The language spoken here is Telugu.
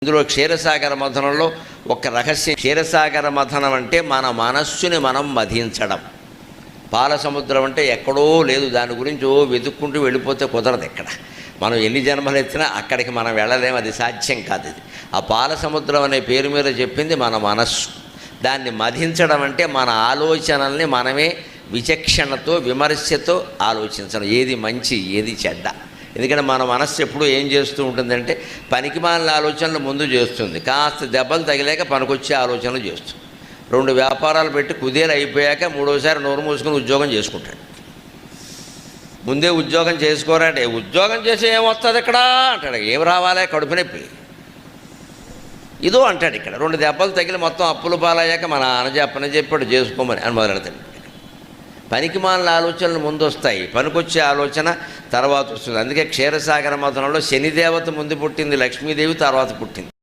ఇందులో క్షీరసాగర మథనంలో ఒక రహస్యం. క్షీరసాగర మథనం అంటే మన మనస్సుని మనం మధించడం. పాల సముద్రం అంటే ఎక్కడో లేదు, దాని గురించి వెతుక్కుంటూ వెళ్ళిపోతే కుదరదు. ఎక్కడ మనం ఎన్ని జన్మలు ఎత్తినా అక్కడికి మనం వెళ్ళలేము, అది సాధ్యం కాదు. ఇది ఆ పాల సముద్రం అనే పేరు మీద చెప్పింది మన మనస్సు. దాన్ని మధించడం అంటే మన ఆలోచనల్ని మనమే విచక్షణతో విమర్శతో ఆలోచించడం, ఏది మంచి ఏది చెడ్డ. ఎందుకంటే మన మనస్సు ఎప్పుడు ఏం చేస్తూ ఉంటుందంటే పనికిమాలిన ఆలోచనలు ముందు చేస్తుంది, కాస్త దెబ్బలు తగిలేక పనికొచ్చే ఆలోచనలు చేస్తుంది. 2 వ్యాపారాలు పెట్టి కుదేలు అయిపోయాక మూడోసారి నోరు మూసుకుని ఉద్యోగం చేసుకుంటాడు. ముందే ఉద్యోగం చేసుకోరంటే ఉద్యోగం చేసి ఏమొస్తుంది ఇక్కడ అంటాడు. ఏం రావాలే, కడుపు నొప్పి ఇదో అంటాడు. ఇక్కడ 2 దెబ్బలు తగిలి మొత్తం అప్పులు పాలయ్యాక మన నాన్న చెప్పాడు చేసుకోమని అని మొదలెడతాడు. పనికిమాలిన ఆలోచనలు ముందు వస్తాయి, పనికొచ్చే ఆలోచన తర్వాత వస్తుంది. అందుకే క్షీరసాగర మథనంలో శనిదేవత ముందు పుట్టింది, లక్ష్మీదేవి తర్వాత పుట్టింది.